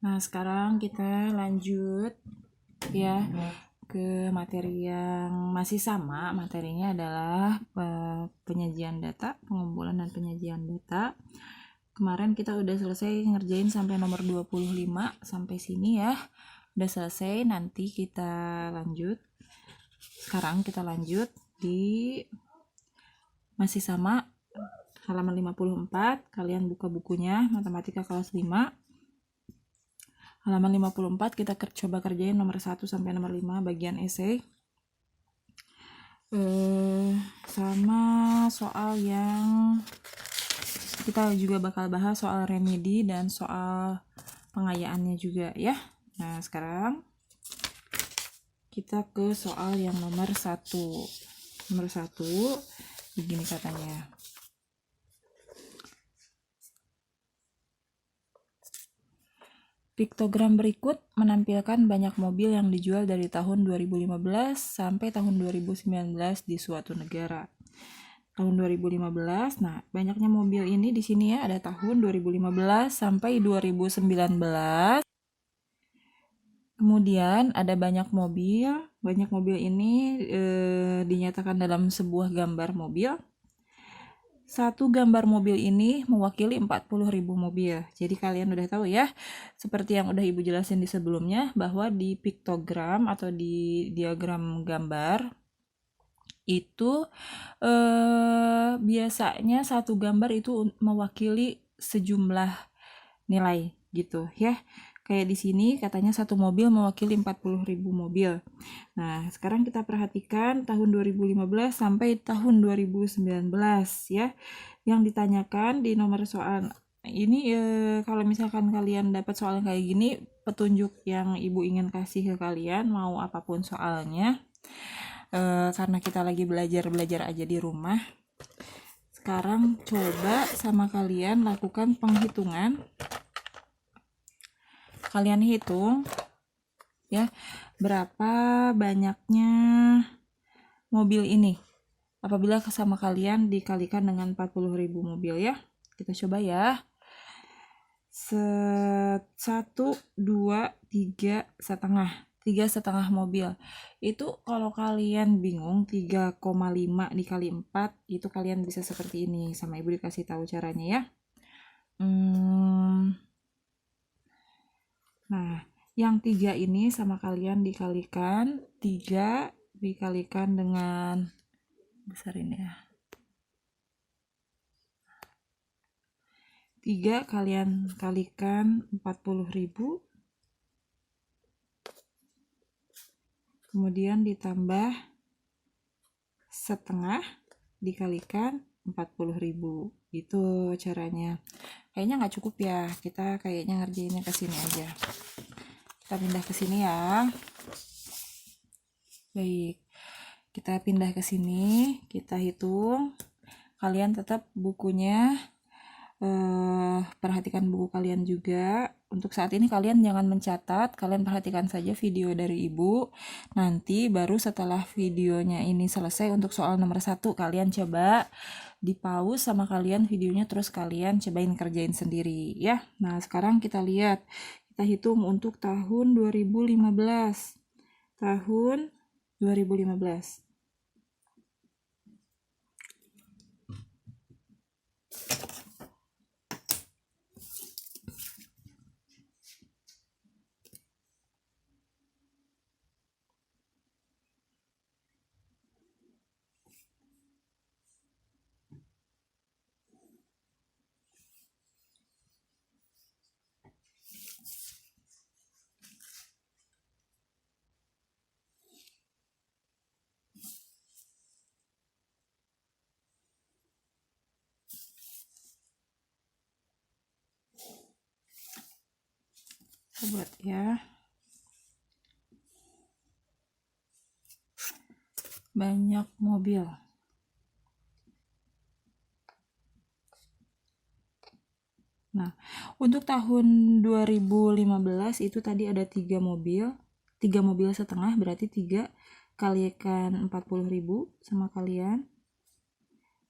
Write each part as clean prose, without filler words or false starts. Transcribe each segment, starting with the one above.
Nah, sekarang kita lanjut ya ke materi yang masih sama. Materinya adalah penyajian data, pengumpulan dan penyajian data. Kemarin kita udah selesai ngerjain sampai nomor 25 sampai sini ya. Udah selesai, nanti kita lanjut. Sekarang kita lanjut di masih sama halaman 54. Kalian buka bukunya Matematika kelas 5. Halaman 54 kita coba kerjain nomor 1 sampai nomor 5 bagian esai. Sama soal yang kita juga bakal bahas soal remedi dan soal pengayaannya juga ya. Nah, sekarang kita ke soal yang nomor 1. Nomor 1 begini katanya. Piktogram berikut menampilkan banyak mobil yang dijual dari tahun 2015 sampai tahun 2019 di suatu negara. Tahun 2015, nah banyaknya mobil ini di sini ya, ada tahun 2015 sampai 2019. Kemudian ada banyak mobil ini dinyatakan dalam sebuah gambar mobil. Satu gambar mobil ini mewakili 40.000 mobil. Jadi kalian udah tahu ya, seperti yang udah Ibu jelasin di sebelumnya, bahwa di piktogram atau di diagram gambar itu biasanya satu gambar itu mewakili sejumlah nilai gitu ya. Kayak di sini katanya satu mobil mewakili 40.000 mobil. Nah, sekarang kita perhatikan tahun 2015 sampai tahun 2019 ya. Yang ditanyakan di nomor soal ini kalau misalkan kalian dapat soal kayak gini, petunjuk yang Ibu ingin kasih ke kalian mau apapun soalnya. Karena kita lagi belajar aja di rumah. Sekarang coba sama kalian lakukan penghitungan. Kalian hitung ya, berapa banyaknya mobil ini apabila sama kalian dikalikan dengan 40.000 mobil ya. Kita coba ya. 1, 2, 3 setengah. 3 setengah mobil. Itu kalau kalian bingung 3,5 dikali 4, itu kalian bisa seperti ini. Sama Ibu dikasih tahu caranya ya. Nah, yang 3 ini sama kalian dikalikan 3 dikalikan dengan besar ini ya. 3 kalian kalikan 40.000. Kemudian ditambah setengah dikalikan 40.000. Itu caranya. Kayaknya nggak cukup ya. Kita kayaknya ngerjainnya ke sini aja. Kita pindah ke sini ya. Baik. Kita pindah ke sini, kita hitung. Kalian tetap bukunya perhatikan buku kalian juga. Untuk saat ini kalian jangan mencatat, kalian perhatikan saja video dari Ibu. Nanti baru setelah videonya ini selesai untuk soal nomor 1, kalian coba di pause sama kalian videonya, terus kalian cobain kerjain sendiri ya. Nah, sekarang kita lihat, kita hitung untuk tahun 2015. Tahun 2015. Buat ya, banyak mobil. Nah, untuk tahun 2015 itu tadi ada 3 mobil. 3 mobil setengah berarti 3 kalikan 40.000 sama kalian.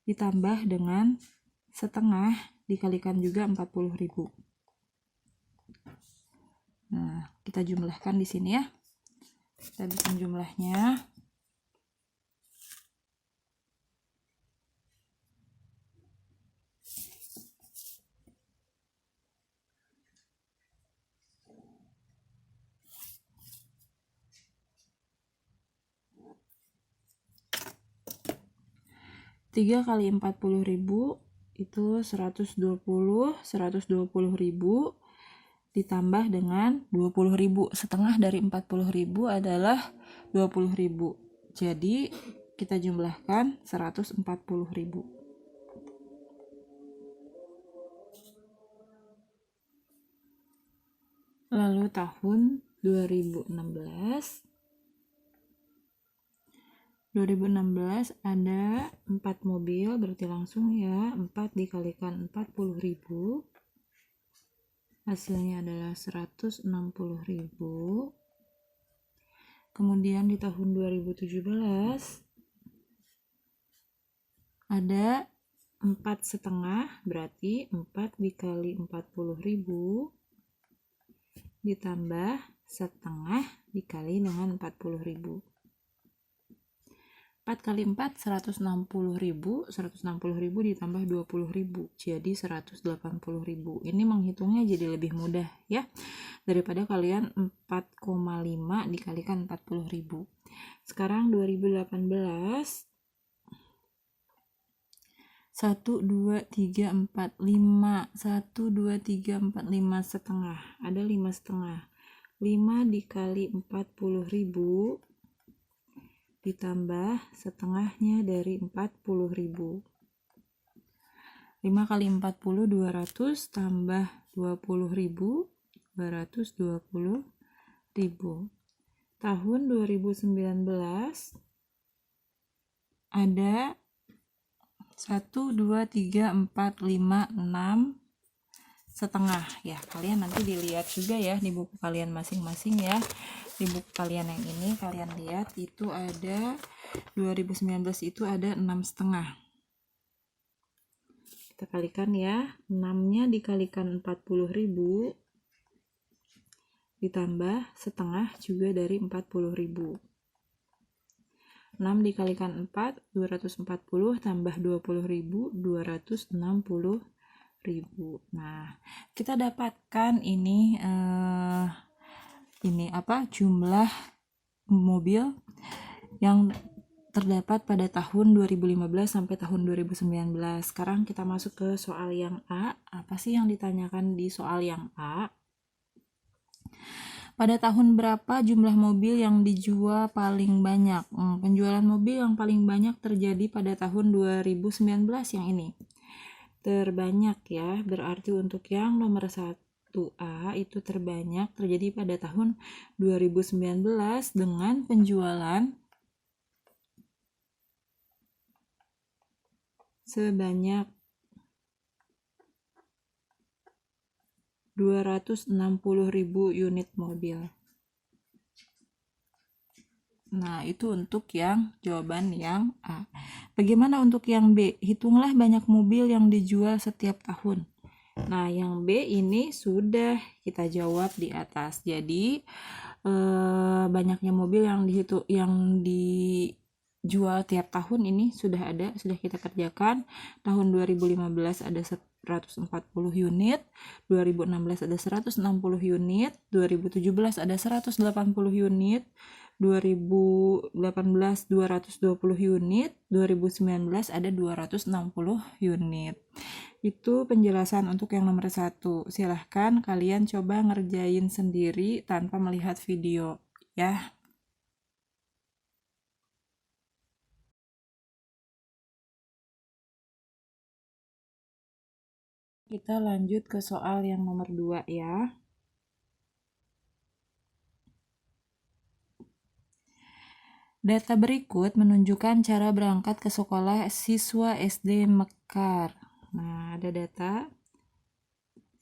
Ditambah dengan setengah dikalikan juga 40.000. Nah, kita jumlahkan di sini ya. Kita bikin jumlahnya. Tiga kali 40.000 itu 120.000 ditambah dengan 20.000. Setengah dari 40.000 adalah 20.000. Jadi kita jumlahkan 140.000. Lalu tahun 2016 ada 4 mobil, berarti langsung ya 4 dikalikan 40.000, hasilnya adalah 160.000. Kemudian di tahun 2017 ada 4,5, berarti 4 dikali 40.000 ditambah setengah dikali dengan 40.000. 4 kali 4 160.000, 160.000 ditambah 20.000 jadi 180.000. Ini menghitungnya jadi lebih mudah ya daripada kalian 4,5 dikalikan 40.000. Sekarang 2018 1, 2, 3, 4, 5 1, 2, 3, 4, 5 setengah, ada 5 setengah. 5 dikali 40.000 ditambah setengahnya dari 40.000. 5 kali 40 200 tambah 20.000 220.000. Tahun 2019 ada 1, 2, 3, 4, 5, 6 setengah ya. Kalian nanti dilihat juga ya di buku kalian masing-masing ya. Di buku kalian yang ini kalian lihat itu ada 2019 itu ada 6,5. Kita kalikan ya, 6-nya dikalikan 40.000 ditambah setengah juga dari 40.000. 6 dikalikan 4 240 tambah 20.000 260.000. Nah, kita dapatkan ini jumlah mobil yang terdapat pada tahun 2015 sampai tahun 2019. Sekarang kita masuk ke soal yang A. Apa sih yang ditanyakan di soal yang A? Pada tahun berapa jumlah mobil yang dijual paling banyak? Penjualan mobil yang paling banyak terjadi pada tahun 2019 yang ini. Terbanyak ya, berarti untuk yang nomor 1A itu terbanyak terjadi pada tahun 2019 dengan penjualan sebanyak 260.000 unit mobil. Nah, itu untuk yang jawaban yang A. Bagaimana untuk yang B? Hitunglah banyak mobil yang dijual setiap tahun. Nah, yang B ini sudah kita jawab di atas. Jadi, banyaknya mobil yang dijual tiap tahun ini sudah ada, sudah kita kerjakan. Tahun 2015 ada 140 unit, 2016 ada 160 unit, 2017 ada 180 unit, 2018 220 unit, 2019 ada 260 unit. Itu penjelasan untuk yang nomor 1. Silahkan kalian coba ngerjain sendiri tanpa melihat video ya. Kita lanjut ke soal yang nomor 2 ya. Data berikut menunjukkan cara berangkat ke sekolah siswa SD Mekar. Nah, ada data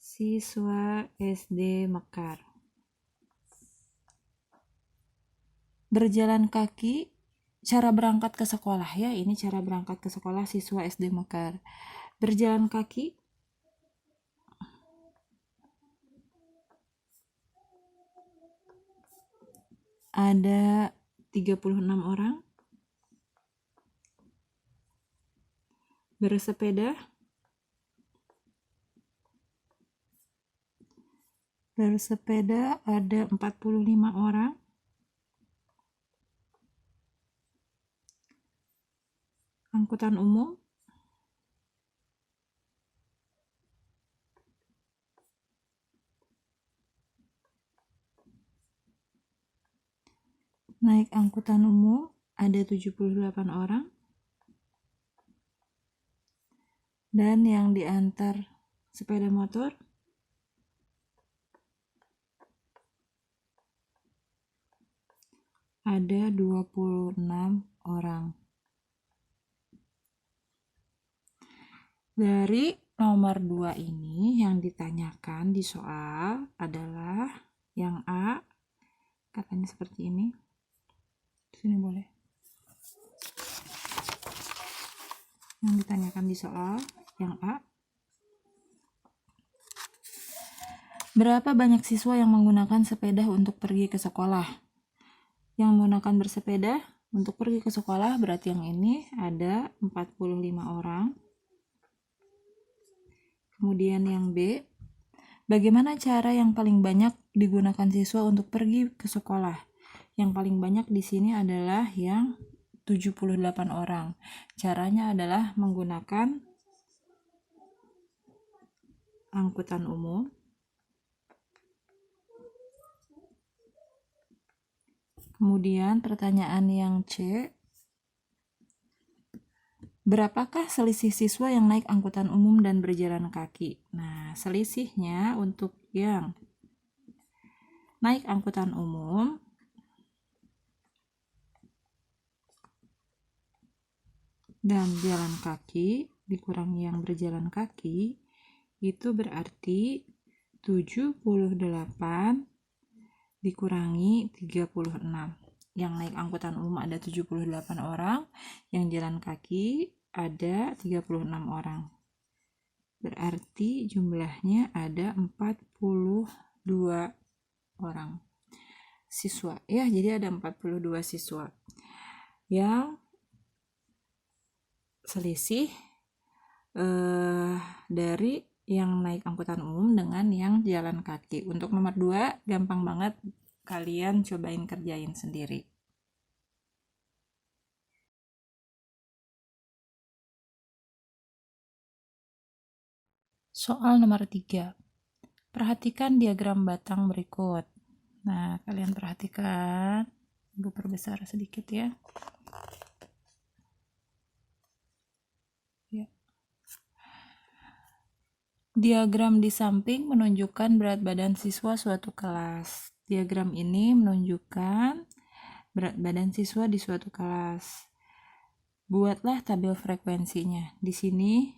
siswa SD Mekar. Berjalan kaki, cara berangkat ke sekolah ya. Ini cara berangkat ke sekolah siswa SD Mekar. Berjalan kaki ada 36 orang. Bersepeda ada 45 orang. Angkutan umum naik angkutan umum ada 78 orang. Dan yang diantar sepeda motor ada 26 orang. Dari nomor 2 ini yang ditanyakan di soal adalah yang A, katanya seperti ini. Sini boleh. Yang ditanyakan di soal yang A, berapa banyak siswa yang menggunakan sepeda untuk pergi ke sekolah? Yang menggunakan bersepeda untuk pergi ke sekolah berarti yang ini ada 45 orang. Kemudian yang B, bagaimana cara yang paling banyak digunakan siswa untuk pergi ke sekolah? Yang paling banyak di sini adalah yang 78 orang. Caranya adalah menggunakan angkutan umum. Kemudian pertanyaan yang C, berapakah selisih siswa yang naik angkutan umum dan berjalan kaki? Nah, selisihnya untuk yang naik angkutan umum dan jalan kaki dikurangi yang berjalan kaki itu berarti 78 dikurangi 36. Yang naik angkutan umum ada 78 orang, yang jalan kaki ada 36 orang. Berarti jumlahnya ada 42 orang siswa. Ya, jadi ada 42 siswa. Yang selisih dari yang naik angkutan umum dengan yang jalan kaki. Untuk nomor 2 gampang banget, kalian cobain kerjain sendiri. Soal nomor 3. Perhatikan diagram batang berikut. Nah, kalian perhatikan. Ibu perbesar sedikit ya. Diagram di samping menunjukkan berat badan siswa suatu kelas. Diagram ini menunjukkan berat badan siswa di suatu kelas. Buatlah tabel frekuensinya. Di sini,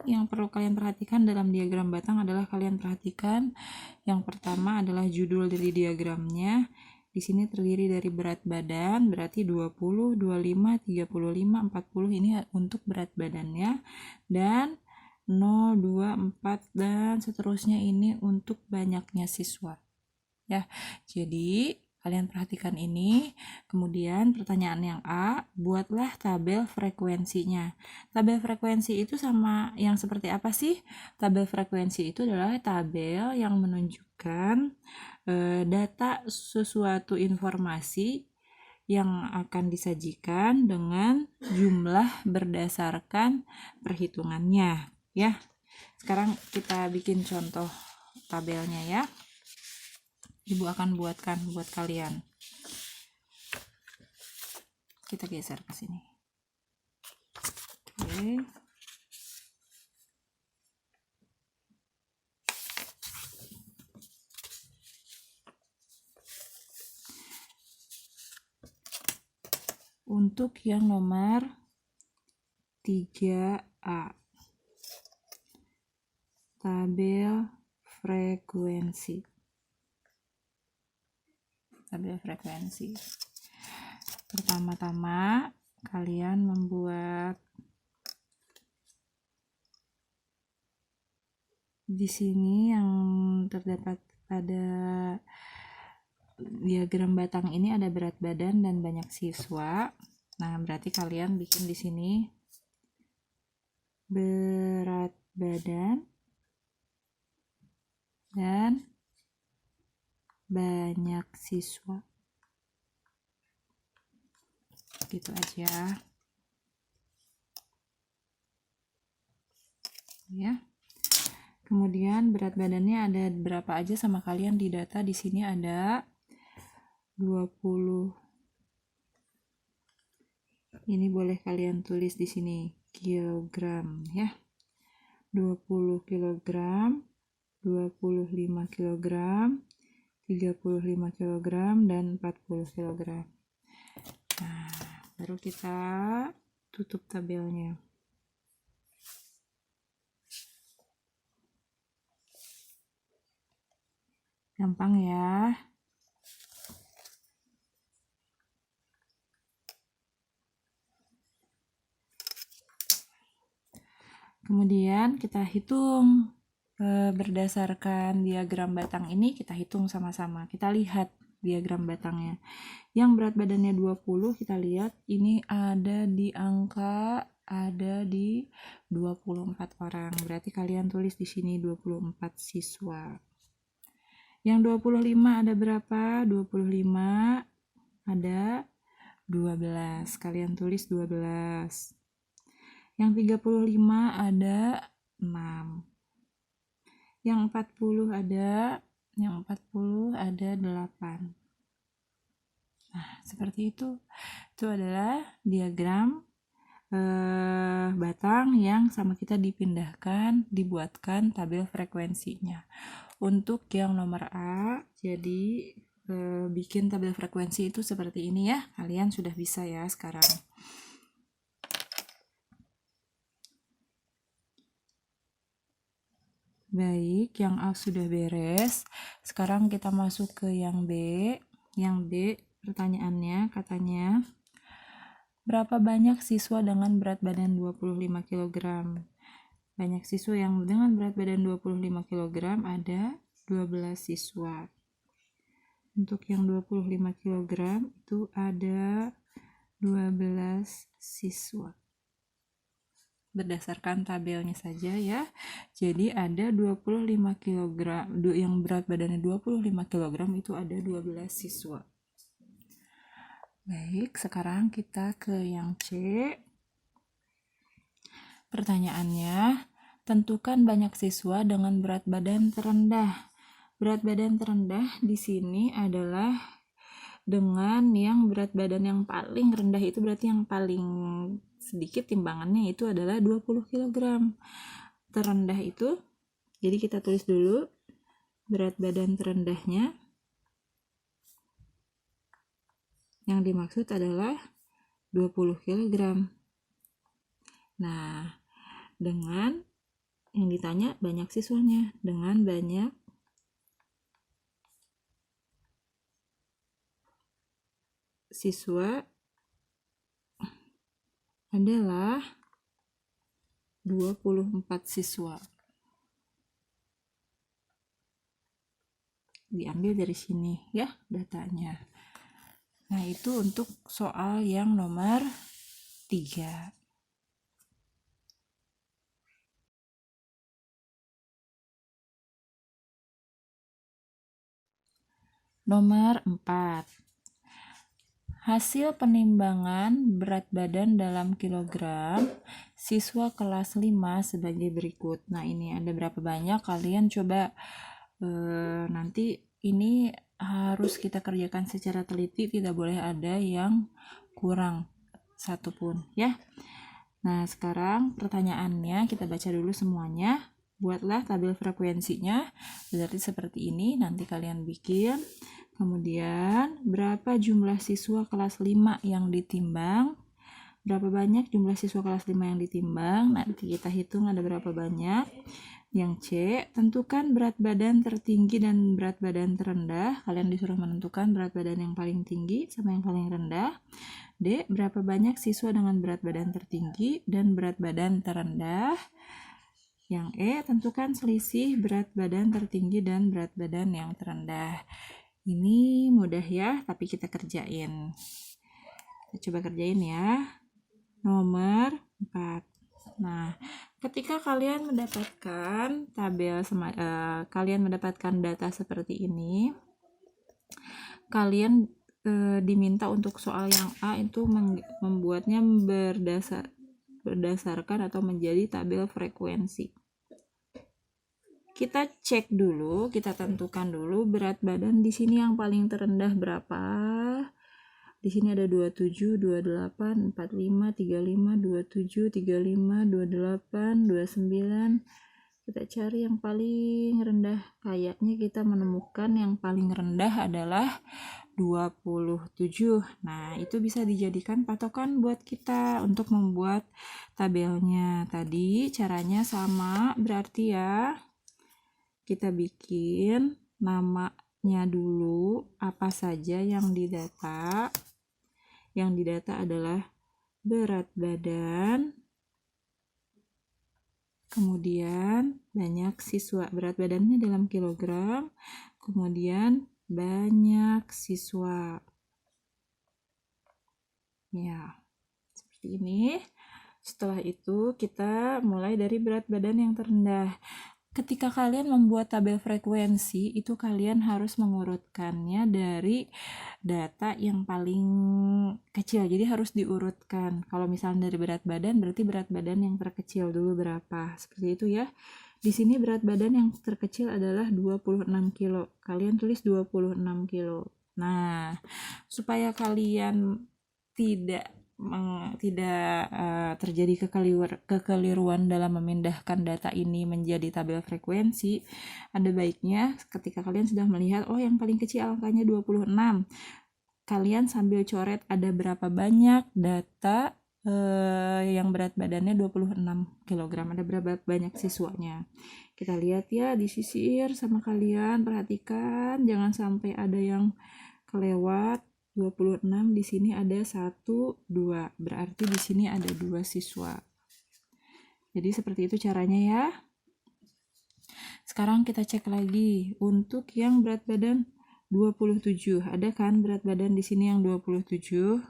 yang perlu kalian perhatikan dalam diagram batang adalah kalian perhatikan yang pertama adalah judul dari diagramnya. Di sini terdiri dari berat badan, berarti 20, 25, 35, 40 ini untuk berat badannya. Dan 0, 2, 4 dan seterusnya ini untuk banyaknya siswa. Ya, jadi kalian perhatikan ini. Kemudian pertanyaan yang A, buatlah tabel frekuensinya. Tabel frekuensi itu sama yang seperti apa sih? Tabel frekuensi itu adalah tabel yang menunjukkan data sesuatu informasi yang akan disajikan dengan jumlah berdasarkan perhitungannya. Ya, sekarang kita bikin contoh tabelnya ya. Ibu akan buatkan buat kalian. Kita geser ke sini. Oke. Untuk yang nomor 3A. Tabel frekuensi. Pertama-tama kalian membuat di sini yang terdapat pada diagram batang ini ada berat badan dan banyak siswa. Nah, berarti kalian bikin di sini berat badan dan banyak siswa. Gitu aja. Ya. Kemudian berat badannya ada berapa aja sama kalian di data. Di sini ada 20. Ini boleh kalian tulis di sini kilogram ya. 20 kilogram, 25 kilogram, 35 kilogram dan 40 kilogram. Nah, baru kita tutup tabelnya. Gampang ya. Kemudian kita hitung berdasarkan diagram batang ini, kita hitung sama-sama. Kita lihat diagram batangnya. Yang berat badannya 20, kita lihat ini ada di angka, ada di 24 orang. Berarti kalian tulis di sini 24 siswa. Yang 25 ada berapa? 25 ada 12. Kalian tulis 12. Yang 35 ada 6. Yang 40 ada 8. Nah, seperti itu. Itu adalah diagram batang yang sama kita dipindahkan, dibuatkan tabel frekuensinya. Untuk yang nomor A, jadi bikin tabel frekuensi itu seperti ini ya. Kalian sudah bisa ya sekarang. Baik, yang A sudah beres. Sekarang kita masuk ke yang B. Yang B, pertanyaannya katanya, berapa banyak siswa dengan berat badan 25 kg? Banyak siswa yang dengan berat badan 25 kg ada 12 siswa. Untuk yang 25 kg itu ada 12 siswa. Berdasarkan tabelnya saja ya. Jadi ada 25 kg, yang berat badannya 25 kg itu ada 12 siswa. Baik, sekarang kita ke yang C. Pertanyaannya, tentukan banyak siswa dengan berat badan terendah. Berat badan terendah di sini adalah dengan yang berat badan yang paling rendah, itu berarti yang paling sedikit timbangannya itu adalah 20 kg. Terendah itu, jadi kita tulis dulu berat badan terendahnya. Yang dimaksud adalah 20 kg. Nah, dengan yang ditanya banyak siswanya, dengan banyak siswa adalah 24 siswa. Diambil dari sini ya datanya. Nah, itu untuk soal yang nomor 3. Nomor 4. Hasil penimbangan berat badan dalam kilogram siswa kelas 5 sebagai berikut. Nah, ini ada berapa banyak, kalian coba nanti ini harus kita kerjakan secara teliti, tidak boleh ada yang kurang satupun ya. Nah, sekarang pertanyaannya kita baca dulu semuanya. Buatlah tabel frekuensinya, berarti seperti ini, nanti kalian bikin. Kemudian, berapa jumlah siswa kelas 5 yang ditimbang? Berapa banyak jumlah siswa kelas 5 yang ditimbang? Nanti kita hitung ada berapa banyak. Yang C, tentukan berat badan tertinggi dan berat badan terendah. Kalian disuruh menentukan berat badan yang paling tinggi sama yang paling rendah. D, berapa banyak siswa dengan berat badan tertinggi dan berat badan terendah. Yang E, tentukan selisih berat badan tertinggi dan berat badan yang terendah. Ini mudah ya, tapi kita kerjain. Kita coba kerjain ya. Nomor 4. Nah, ketika kalian mendapatkan kalian mendapatkan data seperti ini, kalian diminta untuk soal yang A itu membuatnya berdasarkan atau menjadi tabel frekuensi. Kita cek dulu, kita tentukan dulu berat badan di sini yang paling terendah berapa. Di sini ada 27, 28, 45, 35, 27, 35, 28, 29. Kita cari yang paling rendah. Kayaknya kita menemukan yang paling rendah adalah 27. Nah, itu bisa dijadikan patokan buat kita untuk membuat tabelnya. Tadi caranya sama, berarti ya kita bikin namanya dulu, apa saja yang didata. Yang didata adalah berat badan, kemudian banyak siswa, berat badannya dalam kilogram, kemudian banyak siswa. Ya, seperti ini. Setelah itu kita mulai dari berat badan yang terendah. Ketika kalian membuat tabel frekuensi, itu kalian harus mengurutkannya dari data yang paling kecil. Jadi harus diurutkan. Kalau misalnya dari berat badan, berarti berat badan yang terkecil dulu berapa. Seperti itu ya. Di sini berat badan yang terkecil adalah 26 kilo. Kalian tulis 26 kilo. Nah, supaya kalian tidak terjadi kekeliruan dalam memindahkan data ini menjadi tabel frekuensi, ada baiknya ketika kalian sudah melihat, oh yang paling kecil angkanya 26, kalian sambil coret ada berapa banyak data yang berat badannya 26 kg, ada berapa banyak siswanya. Kita lihat ya, disisir sama kalian, perhatikan jangan sampai ada yang kelewat. 26 di sini ada 1, 2. Berarti di sini ada 2 siswa. Jadi seperti itu caranya ya. Sekarang kita cek lagi untuk yang berat badan 27. Ada kan berat badan di sini yang 27?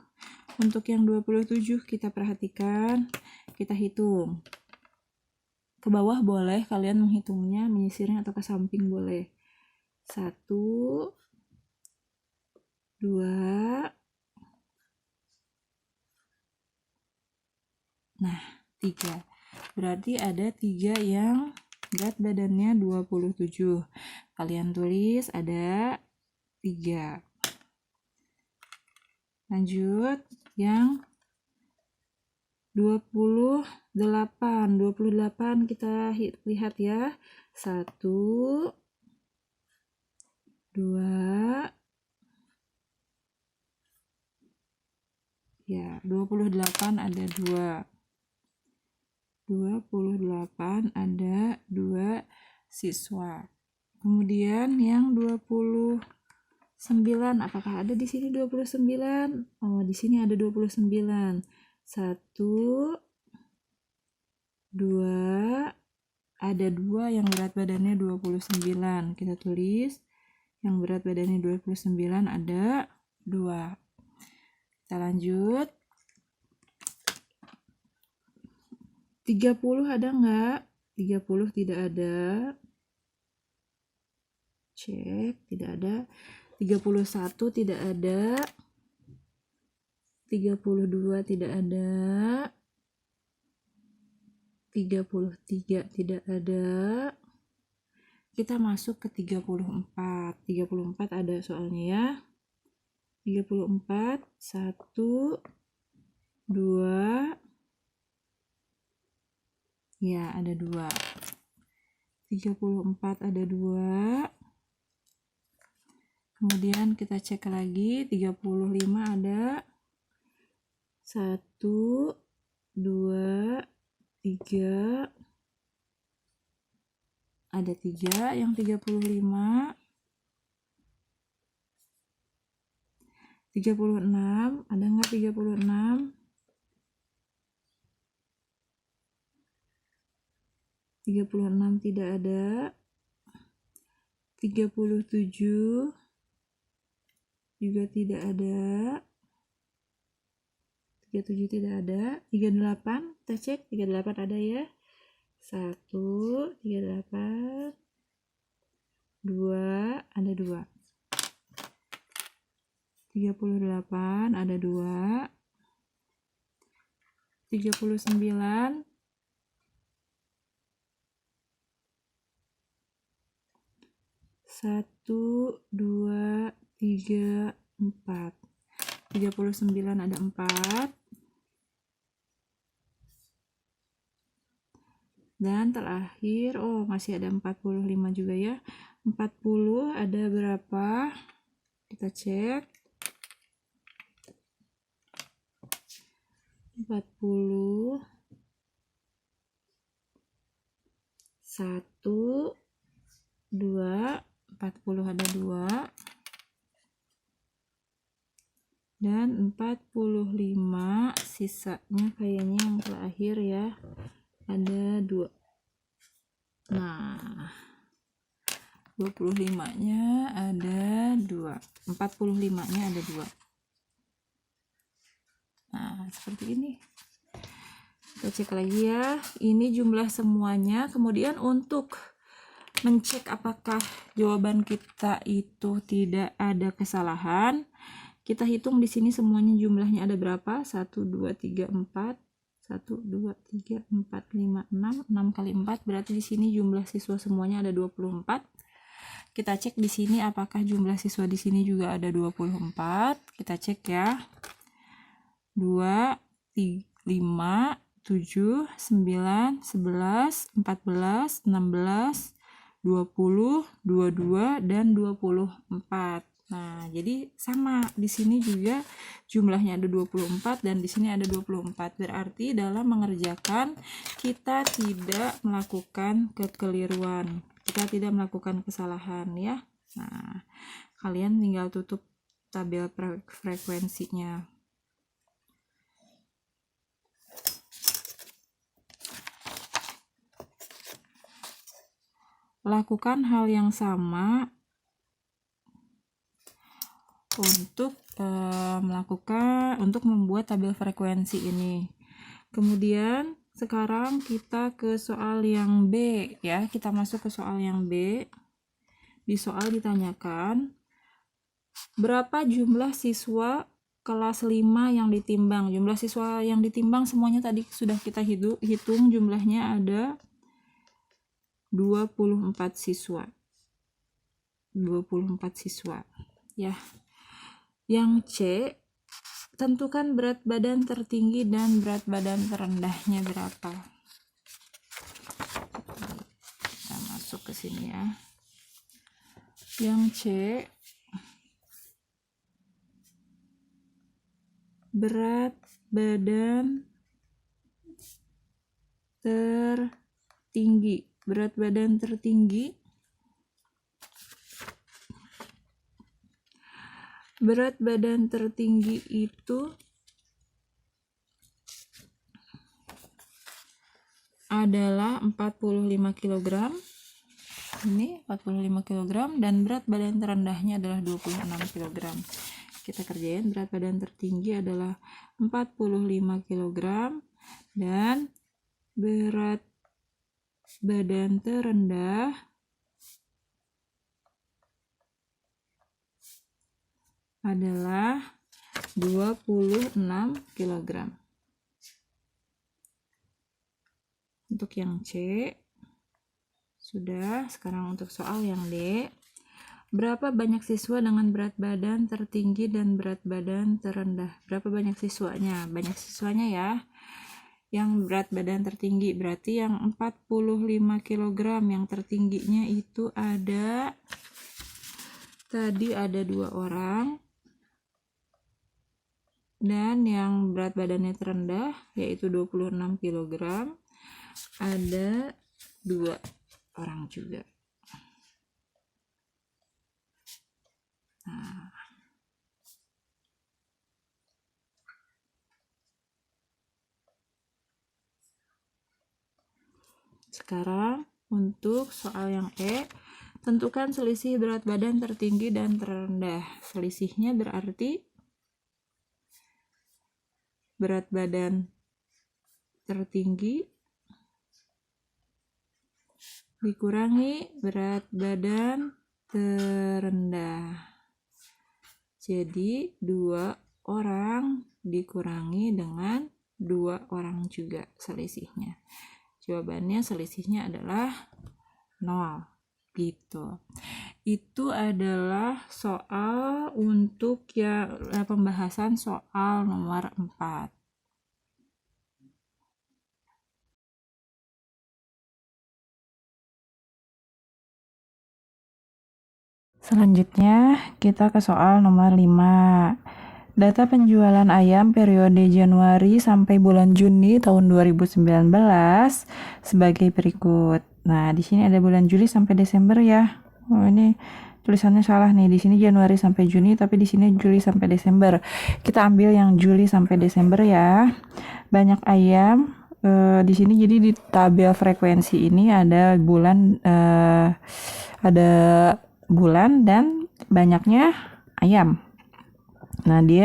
Untuk yang 27 kita perhatikan, kita hitung. Ke bawah boleh kalian menghitungnya, menyisirnya atau ke samping boleh. 1, 2, nah 3. Berarti ada 3 yang berat badannya 27. Kalian tulis ada 3. Lanjut yang 28. 28 kita lihat ya. 1, 2, ya 28 ada 2. 28 ada 2 siswa. Kemudian yang 29, apakah ada di sini 29? Oh, di sini ada 29. 1, 2, ada 2 yang berat badannya 29. Kita tulis yang berat badannya 29 ada 2. Kita lanjut. 30 ada nggak? 30 tidak ada. Cek, tidak ada. 31 tidak ada. 32 tidak ada. 33 tidak ada. Kita masuk ke 34. 34 ada soalnya ya. 34, 1, 2, ya ada 2. 34 ada 2. Kemudian kita cek lagi, 35 ada 1, 2, 3, ada 3 yang 35. 36, ada nggak 36? 36 tidak ada. 37, juga tidak ada, 37 tidak ada, 38 kita cek, 38 ada ya, 1, 38, 2 ada 2, 38 ada 2, 39 1, 2, 3, 4, 39 ada 4, dan terakhir masih ada 45 juga ya. 40 ada berapa? Kita cek. 40 1, 2, 40 ada 2, dan 45 sisanya kayaknya yang terakhir ya, ada 2. Nah, 25-nya ada 2, 45-nya ada 2. Nah, seperti ini. Kita cek lagi ya. Ini jumlah semuanya. Kemudian untuk mencek apakah jawaban kita itu tidak ada kesalahan, kita hitung di sini semuanya jumlahnya ada berapa? 1, 2, 3, 4. 1, 2, 3, 4, 5, 6. 6 kali 4 berarti di sini jumlah siswa semuanya ada 24. Kita cek di sini apakah jumlah siswa di sini juga ada 24. Kita cek ya. 2, 3, 5, 7, 9, 11, 14, 16, 20, 22, dan 24. Nah, jadi sama di sini juga jumlahnya ada 24 dan di sini ada 24. Berarti dalam mengerjakan kita tidak melakukan kekeliruan. Kita tidak melakukan kesalahan ya. Nah, kalian tinggal tutup tabel frekuensinya. Lakukan hal yang sama untuk membuat tabel frekuensi ini. Kemudian sekarang kita ke soal yang B ya. Kita masuk ke soal yang B. Di soal ditanyakan berapa jumlah siswa kelas 5 yang ditimbang. Jumlah siswa yang ditimbang semuanya tadi sudah kita hitung, jumlahnya ada 24 siswa. 24 siswa ya. Yang C, tentukan berat badan tertinggi dan berat badan terendahnya berapa. Kita masuk ke sini ya. Yang C, berat badan tertinggi. Berat badan tertinggi itu adalah 45 kg. Ini 45 kg dan berat badan terendahnya adalah 26 kg. Kita kerjain, berat badan tertinggi adalah 45 kg dan berat badan terendah adalah 26 kg. Untuk yang C sudah. Sekarang untuk soal yang D, berapa banyak siswa dengan berat badan tertinggi dan berat badan terendah? Berapa banyak siswanya? Banyak siswanya ya. Yang berat badan tertinggi berarti yang 45 kg yang tertingginya itu ada, tadi ada 2 orang. Dan yang berat badannya terendah yaitu 26 kg ada 2 orang juga. Nah, sekarang untuk soal yang E, Tentukan selisih berat badan tertinggi dan terendah. Selisihnya berarti berat badan tertinggi dikurangi berat badan terendah. Jadi 2 orang dikurangi dengan 2 orang juga selisihnya. Jawabannya selisihnya adalah 0 gitu. Itu adalah soal untuk pembahasan soal nomor 4. Selanjutnya kita ke soal nomor 5. Data penjualan ayam periode Januari sampai bulan Juni tahun 2019 sebagai berikut. Nah, di sini ada bulan Juli sampai Desember ya. Oh, ini tulisannya salah nih. Di sini Januari sampai Juni, tapi di sini Juli sampai Desember. Kita ambil yang Juli sampai Desember ya. Banyak ayam di sini, jadi di tabel frekuensi ini ada bulan dan banyaknya ayam. Nah, di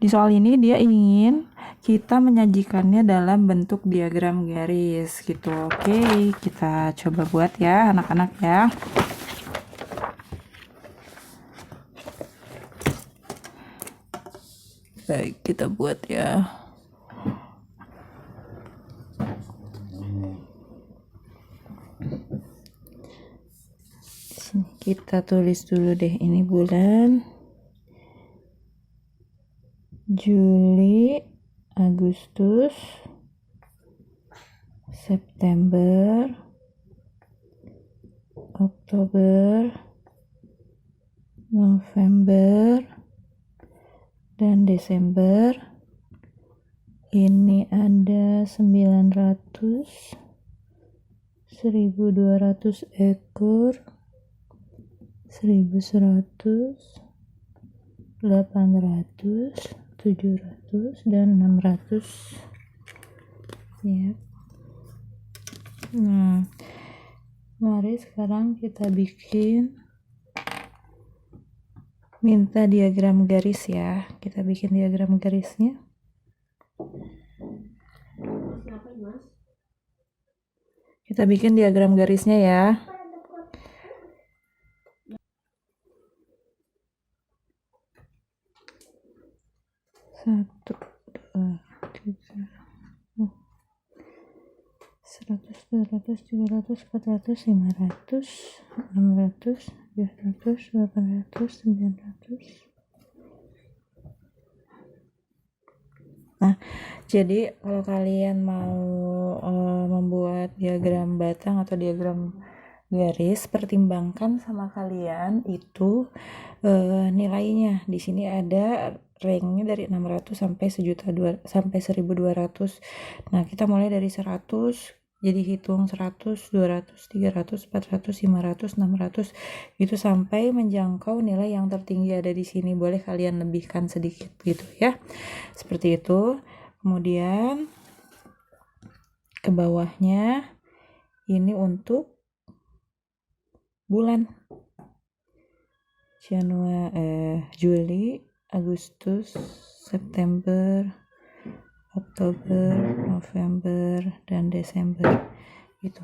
soal ini dia ingin kita menyajikannya dalam bentuk diagram garis gitu. Oke, kita coba buat ya anak-anak ya. Baik, kita buat ya. Kita tulis dulu deh, ini bulan Juli, Agustus, September, Oktober, November, dan Desember. Ini ada 900, 1200 ekor, 1100, 800, 700, dan 600 ya. Nah, mari sekarang kita minta diagram garis ya. Kita bikin diagram garisnya. Kita bikin diagram garisnya ya. 1, 2, 3, 100, 200, 300, 400, 500, 600, 700, 800, 900. Nah, jadi kalau kalian mau membuat diagram batang atau diagram garis, pertimbangkan sama kalian itu nilainya. Di sini ada ranknya dari 600 sampai 1.200. Nah, kita mulai dari 100, jadi hitung 100, 200, 300, 400, 500, 600 itu sampai menjangkau nilai yang tertinggi ada di sini. Boleh kalian lebihkan sedikit gitu ya. Seperti itu. Kemudian ke bawahnya ini untuk bulan Juli, Agustus, September, Oktober, November, dan Desember gitu.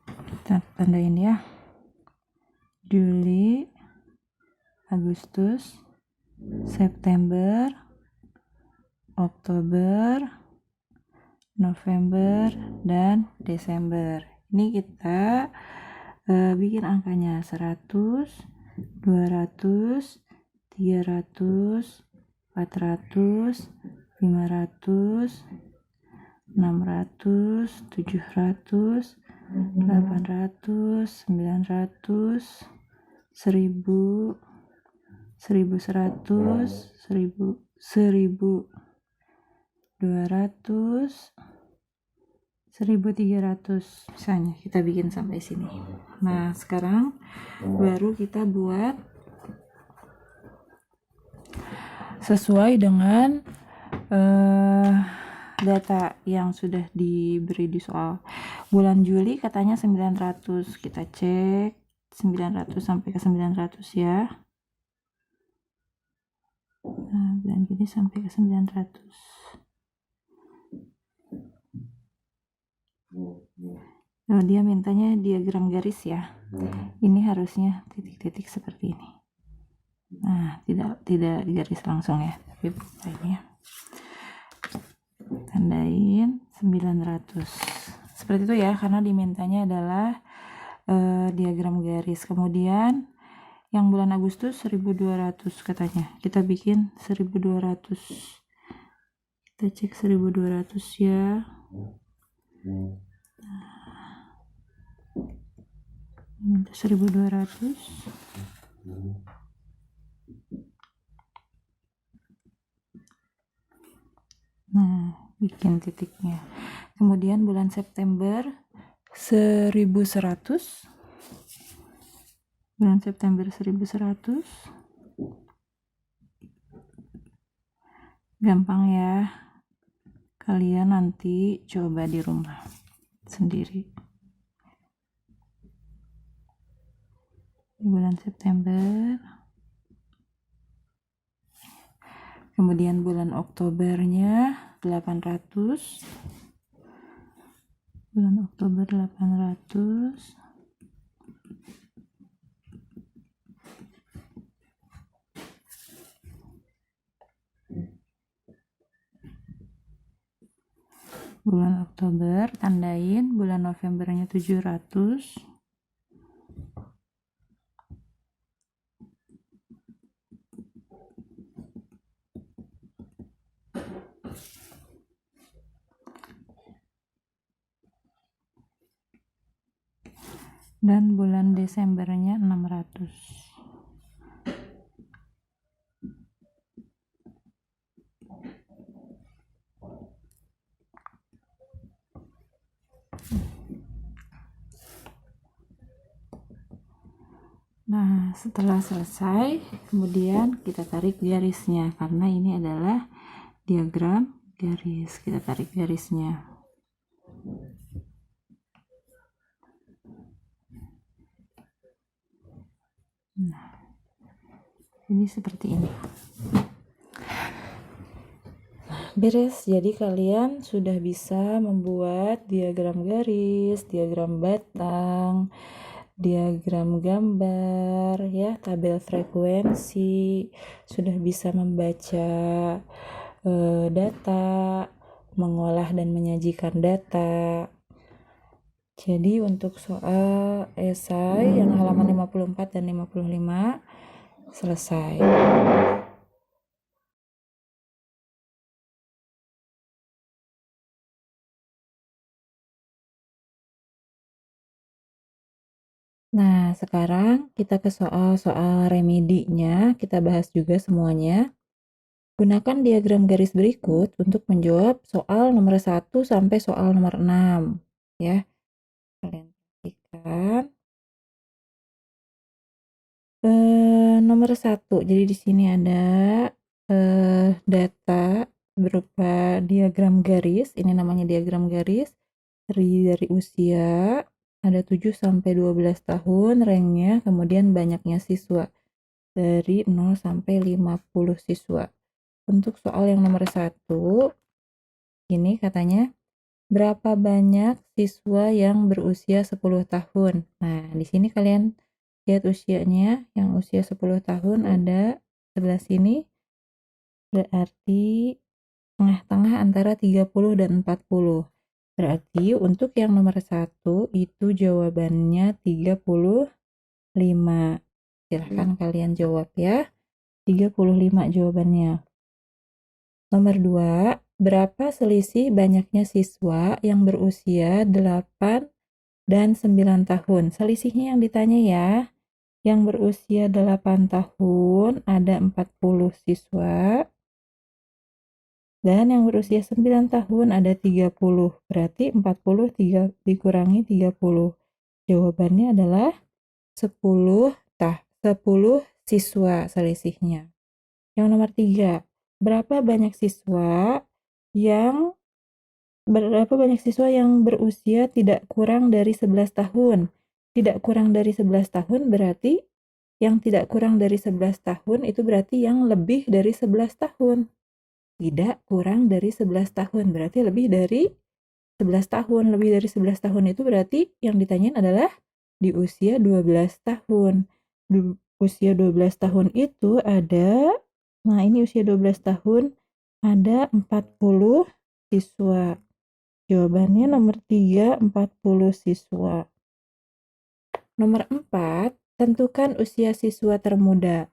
Kita tandain ya. Juli, Agustus, September, Oktober, November, dan Desember. Ini kita bikin angkanya 100, 200, 300, 400, 500, 600, 700, 800, 900, 1000, 1100, 1200, 1300 misalnya. Kita bikin sampai sini. Nah, sekarang baru kita buat sesuai dengan data yang sudah diberi di soal. Bulan Juli katanya 900. Kita cek 900 sampai ke 900 ya. Nah, bulan Juli sampai ke 900. Oh, dia mintanya diagram garis ya. Ini harusnya titik-titik seperti ini. Nah, tidak garis langsung ya, tapi ini ya. Tandain 900. Seperti itu ya, karena dimintanya adalah diagram garis. Kemudian yang bulan Agustus 1200 katanya. Kita bikin 1200. Kita cek 1200 ya. Nah, 1200. Nah, bikin titiknya. Kemudian bulan September 1100. Bulan September 1100. Gampang ya. Kalian nanti coba di rumah sendiri. Bulan September. Kemudian bulan Oktobernya 800. Bulan Oktober 800. Bulan Oktober, tandain. Bulan Novembernya 700. Dan bulan Desembernya 600. Nah, setelah selesai, kemudian kita tarik garisnya, karena ini adalah diagram garis. Kita tarik garisnya. Nah, ini seperti ini. Beres, jadi kalian sudah bisa membuat diagram garis, diagram batang, diagram gambar, ya, tabel frekuensi, sudah bisa membaca data, mengolah dan menyajikan data. Jadi untuk soal esai yang halaman 54 dan 55 selesai. Nah, sekarang kita ke soal-soal remedinya, kita bahas juga semuanya. Gunakan diagram garis berikut untuk menjawab soal nomor 1 sampai soal nomor 6. Ya, kalian perhatikan. Nomor 1, jadi di sini ada data berupa diagram garis, ini namanya diagram garis, dari usia, ada 7 sampai 12 tahun ranknya, kemudian banyaknya siswa, dari 0 sampai 50 siswa. Untuk soal yang nomor 1, ini katanya, berapa banyak siswa yang berusia 10 tahun? Nah, di sini kalian lihat usianya, yang usia 10 tahun ada sebelah sini, berarti tengah-tengah antara 30 dan 40. Berarti untuk yang nomor 1 itu jawabannya 35. Silahkan kalian jawab ya. 35 jawabannya. Nomor 2, berapa selisih banyaknya siswa yang berusia 8 dan 9 tahun? Selisihnya yang ditanya ya. Yang berusia 8 tahun ada 40 siswa. Dan yang berusia 9 tahun ada 30. Berarti 40 dikurangi 30. Jawabannya adalah 10 siswa selisihnya. Yang nomor 3, berapa banyak siswa yang Berapa banyak siswa yang berusia tidak kurang dari 11 tahun? Tidak kurang dari 11 tahun berarti yang tidak kurang dari 11 tahun itu berarti yang lebih dari 11 tahun. Tidak kurang dari 11 tahun berarti lebih dari 11 tahun. Lebih dari 11 tahun itu berarti yang ditanyain adalah di usia 12 tahun. Usia 12 tahun itu ada, nah ini usia 12 tahun ada 40 siswa. Jawabannya nomor 3, 40 siswa. Nomor 4, tentukan usia siswa termuda.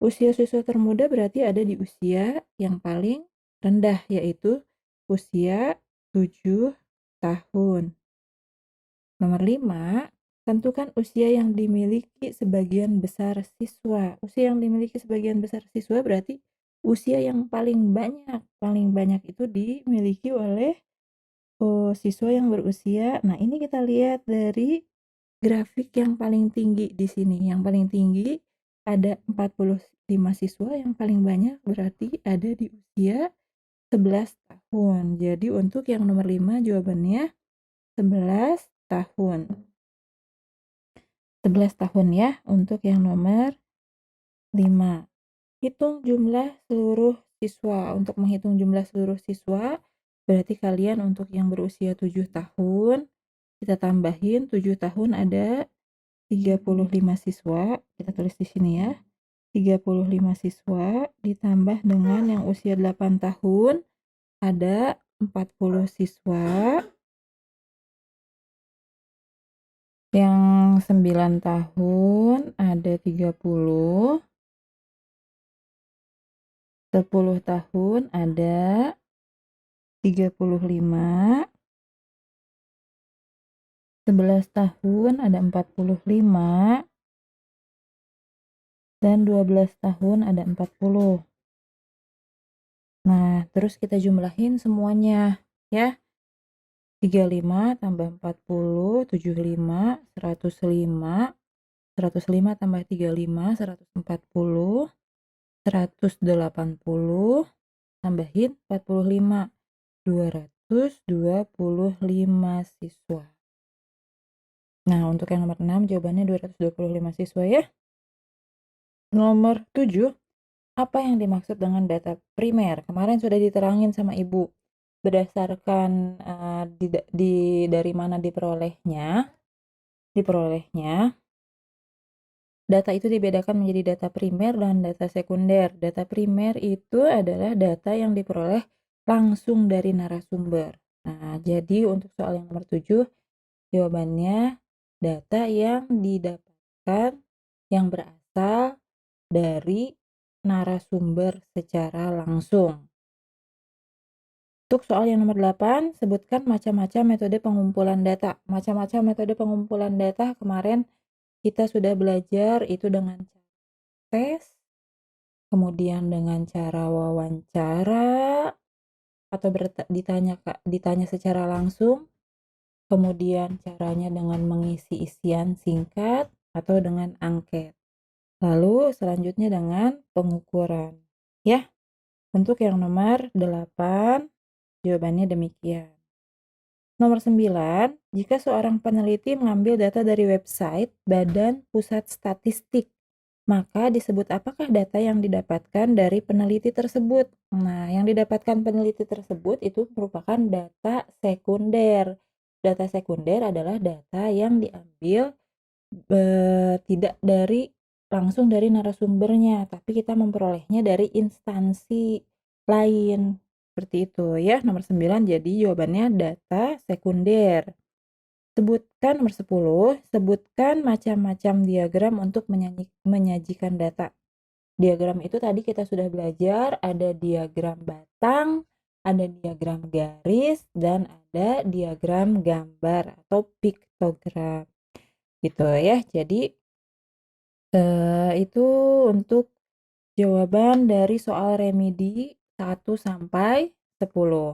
Usia siswa termuda berarti ada di usia yang paling rendah, yaitu usia 7 tahun. Nomor 5, tentukan usia yang dimiliki sebagian besar siswa. Usia yang dimiliki sebagian besar siswa berarti usia yang paling banyak. Paling banyak itu dimiliki oleh siswa yang berusia. Nah, ini kita lihat dari grafik yang paling tinggi di sini. Yang paling tinggi ada 45 siswa, yang paling banyak berarti ada di usia 11 tahun. Jadi untuk yang nomor 5 jawabannya 11 tahun. 11 tahun ya untuk yang nomor 5. Hitung jumlah seluruh siswa. Untuk menghitung jumlah seluruh siswa, berarti kalian untuk yang berusia 7 tahun, kita tambahin 7 tahun ada 35 siswa. Kita tulis di sini ya. 35 siswa ditambah dengan yang usia 8 tahun ada 40 siswa. Yang 9 tahun ada 30. 10 tahun ada 35. 11 tahun ada 45. Dan 12 tahun ada 40. Nah, terus kita jumlahin semuanya ya. 35 tambah 40, 75, 105. 105 tambah 35, 140. 180 tambahin 45, 225 siswa. Nah, untuk yang nomor 6 jawabannya 225 siswa ya. Nomor 7, apa yang dimaksud dengan data primer? Kemarin sudah diterangin sama Ibu. Berdasarkan dari mana diperolehnya. Data itu dibedakan menjadi data primer dan data sekunder. Data primer itu adalah data yang diperoleh langsung dari narasumber. Nah, jadi untuk soal yang nomor 7, jawabannya data yang didapatkan yang berasal dari narasumber secara langsung. Untuk soal yang nomor 8, sebutkan macam-macam metode pengumpulan data. Macam-macam metode pengumpulan data kemarin kita sudah belajar itu dengan tes, kemudian dengan cara wawancara atau ditanya secara langsung, kemudian caranya dengan mengisi isian singkat atau dengan angket. Lalu selanjutnya dengan pengukuran. Ya, untuk yang nomor 8 jawabannya demikian. Nomor 9, jika seorang peneliti mengambil data dari website Badan Pusat Statistik, maka disebut apakah data yang didapatkan dari peneliti tersebut? Nah, yang didapatkan peneliti tersebut itu merupakan data sekunder. Data sekunder adalah data yang diambil tidak langsung dari narasumbernya, tapi kita memperolehnya dari instansi lain. Seperti itu ya, nomor 9 jadi jawabannya data sekunder. Sebutkan nomor 10, sebutkan macam-macam diagram untuk menyajikan data. Diagram itu tadi kita sudah belajar, ada diagram batang, ada diagram garis, dan ada diagram gambar atau piktogram. Gitu ya. Jadi itu untuk jawaban dari soal remedi 1 sampai 10.